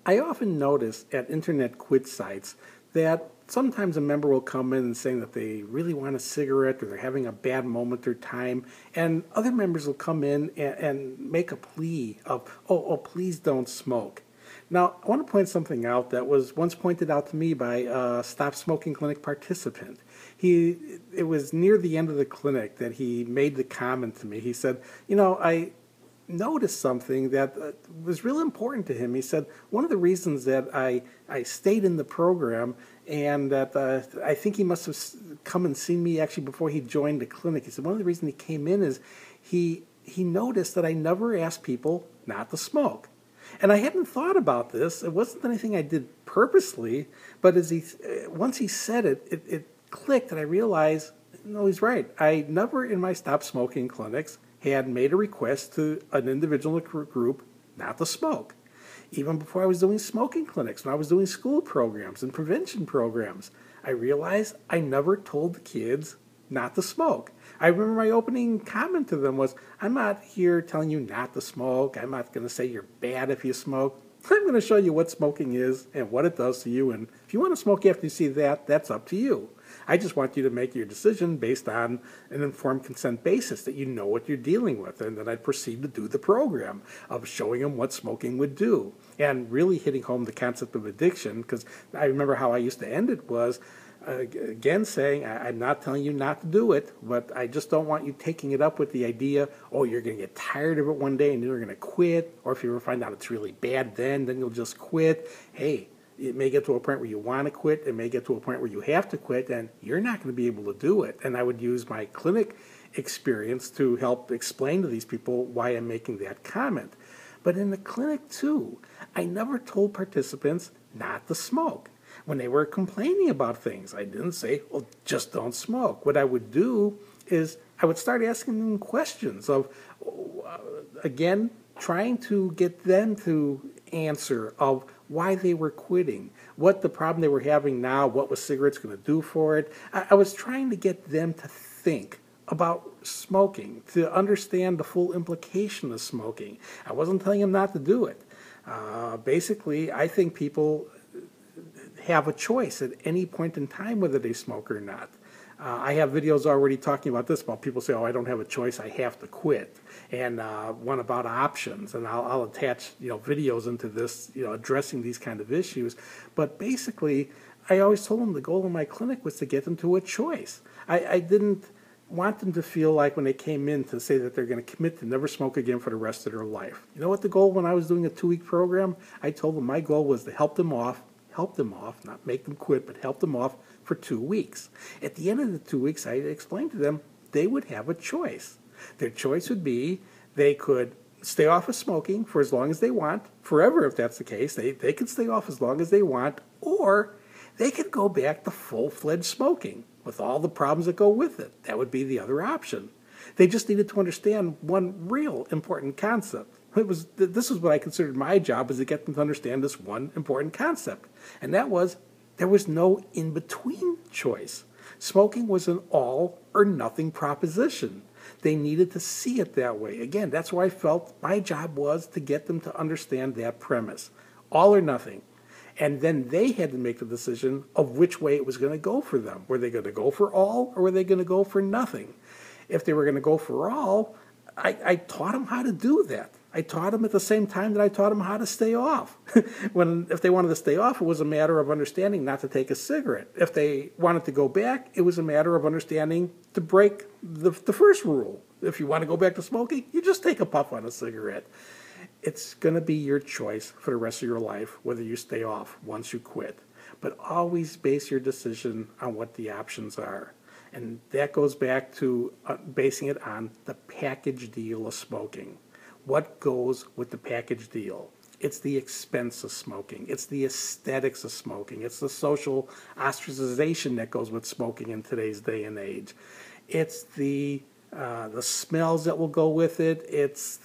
I often notice at internet quit sites that sometimes a member will come in and saying that they really want a cigarette or they're having a bad moment or time, and other members will come in and make a plea of, please don't smoke. Now, I want to point something out that was once pointed out to me by a Stop Smoking Clinic participant. It was near the end of the clinic that he made the comment to me. He said, I noticed something that was real important to him. He said, one of the reasons that I stayed in the program and that I think he must have come and seen me actually before he joined the clinic. He said, one of the reasons he came in is he noticed that I never asked people not to smoke. And I hadn't thought about this. It wasn't anything I did purposely, but once he said it, it clicked, and I realized, no, he's right. I never in my Stop Smoking clinics had made a request to an individual group not to smoke. Even before I was doing smoking clinics, when I was doing school programs and prevention programs, I realized I never told the kids not to smoke. I remember my opening comment to them was, I'm not here telling you not to smoke. I'm not going to say you're bad if you smoke. I'm going to show you what smoking is and what it does to you. And if you want to smoke after you see that, that's up to you. I just want you to make your decision based on an informed consent basis, that you know what you're dealing with. And then I'd proceed to do the program of showing them what smoking would do and really hitting home the concept of addiction, because I remember how I used to end it was, again saying, I'm not telling you not to do it, but I just don't want you taking it up with the idea, you're going to get tired of it one day and you're going to quit, or if you ever find out it's really bad then you'll just quit. Hey, it may get to a point where you want to quit, it may get to a point where you have to quit, and you're not going to be able to do it. And I would use my clinic experience to help explain to these people why I'm making that comment. But in the clinic too, I never told participants not to smoke. When they were complaining about things, I didn't say, just don't smoke. What I would do is I would start asking them questions of, again, trying to get them to answer of why they were quitting, what the problem they were having now, what was cigarettes going to do for it. I was trying to get them to think about smoking, to understand the full implication of smoking. I wasn't telling them not to do it. Basically, I think people have a choice at any point in time whether they smoke or not. I have videos already talking about this, about people say, I don't have a choice, I have to quit. And one about options, and I'll attach videos into this, addressing these kind of issues. But basically, I always told them the goal of my clinic was to get them to a choice. I didn't want them to feel like when they came in to say that they're going to commit to never smoke again for the rest of their life. You know what the goal when I was doing a 2-week program? I told them my goal was to help them off, not make them quit, but help them off for 2 weeks. At the end of the 2 weeks, I explained to them they would have a choice. Their choice would be they could stay off of smoking for as long as they want, forever if that's the case. They could stay off as long as they want, or they could go back to full-fledged smoking with all the problems that go with it. That would be the other option. They just needed to understand one real important concept. This was what I considered my job, was to get them to understand this one important concept. And that was, there was no in-between choice. Smoking was an all or nothing proposition. They needed to see it that way. Again, that's where I felt my job was to get them to understand that premise. All or nothing. And then they had to make the decision of which way it was going to go for them. Were they going to go for all, or were they going to go for nothing? If they were going to go for all, I taught them how to do that. I taught them at the same time that I taught them how to stay off. If they wanted to stay off, it was a matter of understanding not to take a cigarette. If they wanted to go back, it was a matter of understanding to break the first rule. If you want to go back to smoking, you just take a puff on a cigarette. It's going to be your choice for the rest of your life whether you stay off once you quit. But always base your decision on what the options are. And that goes back to basing it on the package deal of smoking. What goes with the package deal? It's the expense of smoking. It's the aesthetics of smoking. It's the social ostracization that goes with smoking in today's day and age. It's the smells that will go with it. It's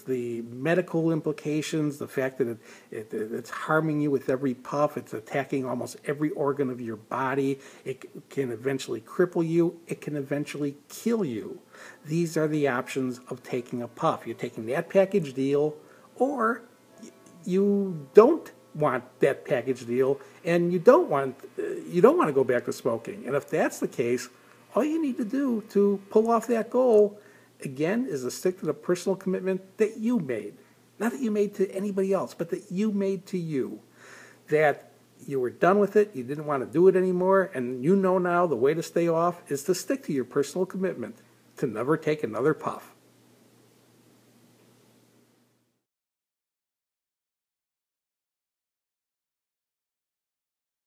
the medical implications, the fact that it's harming you with every puff. It's attacking almost every organ of your body. It can eventually cripple you. It can eventually kill you. These are the options of taking a puff. You're taking that package deal, or you don't want that package deal, and you don't want to go back to smoking. And if that's the case, all you need to do to pull off that goal, again, is to stick to the personal commitment that you made. Not that you made to anybody else, but that you made to you. That you were done with it, you didn't want to do it anymore, and you know now the way to stay off is to stick to your personal commitment to never take another puff.